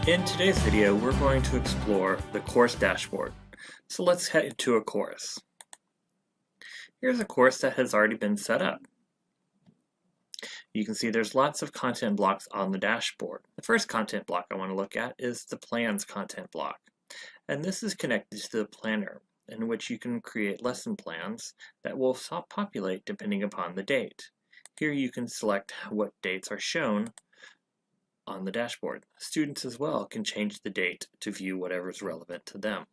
In today's video, we're going to explore the course dashboard. So let's head to a course. Here's a course that has already been set up. You can see there's lots of content blocks on the dashboard. The first content block I want to look at is the plans content block. And this is connected to the planner, in which you can create lesson plans that will populate depending upon the date. Here you can select what dates are shown on the dashboard. Students as well can change the date to view whatever is relevant to them.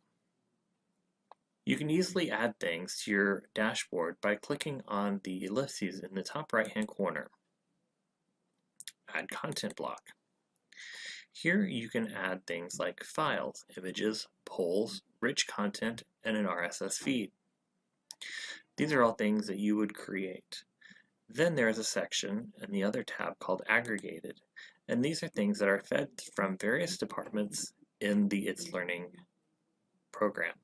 You can easily add things to your dashboard by clicking on the ellipses in the top right hand corner. Add content block. Here you can add things like files, images, polls, rich content, and an RSS feed. These are all things that you would create. Then there is a section in the other tab called Aggregated, and these are things that are fed from various departments in the It's Learning program.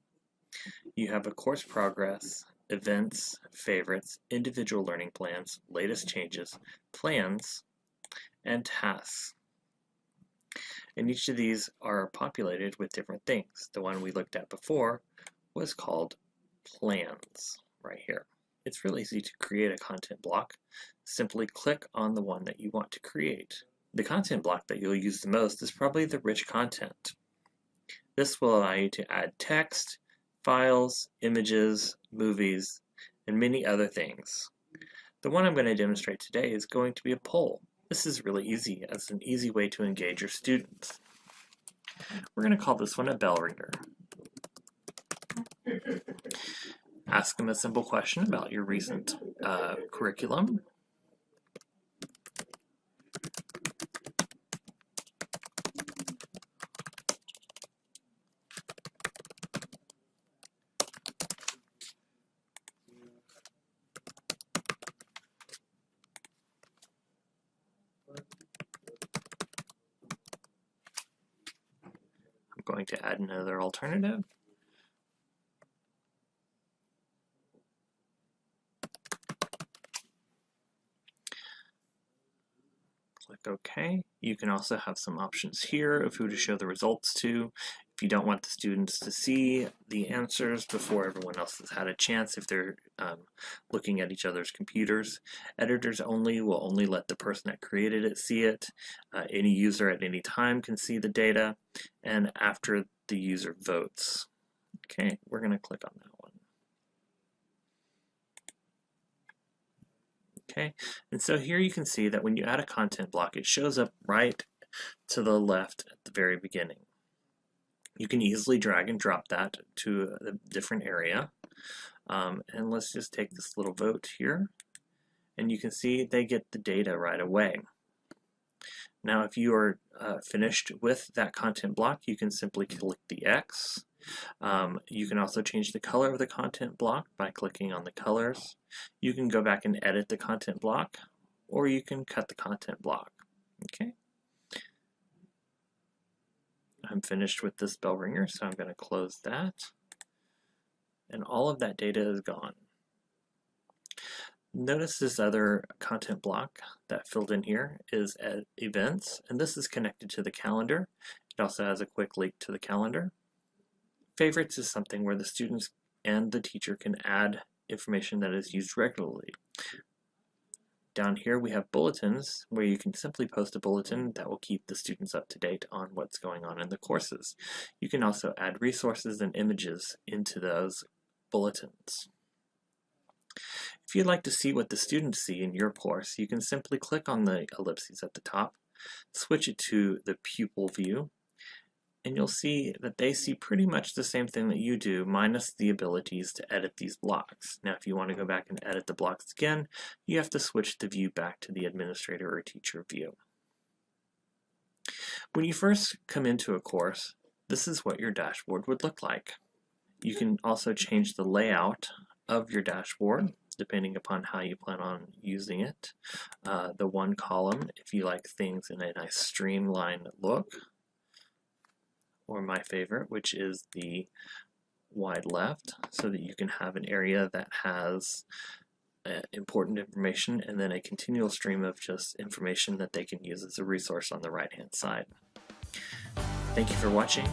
You have a course progress, events, favorites, individual learning plans, latest changes, plans, and tasks. And each of these are populated with different things. The one we looked at before was called plans, right here. It's really easy to create a content block. Simply click on the one that you want to create. The content block that you'll use the most is probably the rich content. This will allow you to add text, files, images, movies, and many other things. The one I'm going to demonstrate today is going to be a poll. This is really easy as an easy way to engage your students. We're going to call this one a bell ringer. Ask them a simple question about your recent curriculum. I'm going to add another alternative. Click OK. You can also have some options here of who to show the results to. If you don't want the students to see the answers before everyone else has had a chance, if they're looking at each other's computers. Editors only will only let the person that created it see it. Any user at any time can see the data, and after the user votes. Okay, we're going to click on that one. Okay, and so here you can see that when you add a content block, it shows up right to the left at the very beginning. You can easily drag and drop that to a different area. And let's just take this little vote here, and you can see they get the data right away. Now if you are finished with that content block, you can simply click the X. You can also change the color of the content block by clicking on the colors. You can go back and edit the content block, or you can cut the content block. Okay. I'm finished with this bell ringer, so I'm going to close that. And all of that data is gone. Notice this other content block that filled in here is at events, and this is connected to the calendar. It also has a quick link to the calendar. Favorites is something where the students and the teacher can add information that is used regularly. Down here we have bulletins, where you can simply post a bulletin that will keep the students up to date on what's going on in the courses. You can also add resources and images into those bulletins. If you'd like to see what the students see in your course, you can simply click on the ellipses at the top, switch it to the pupil view, and you'll see that they see pretty much the same thing that you do, minus the abilities to edit these blocks. Now if you want to go back and edit the blocks again, you have to switch the view back to the administrator or teacher view. When you first come into a course, this is what your dashboard would look like. You can also change the layout of your dashboard depending upon how you plan on using it. The one column, if you like things in a nice streamlined look, or my favorite, which is the wide left, so that you can have an area that has important information and then a continual stream of just information that they can use as a resource on the right hand side. Thank you for watching,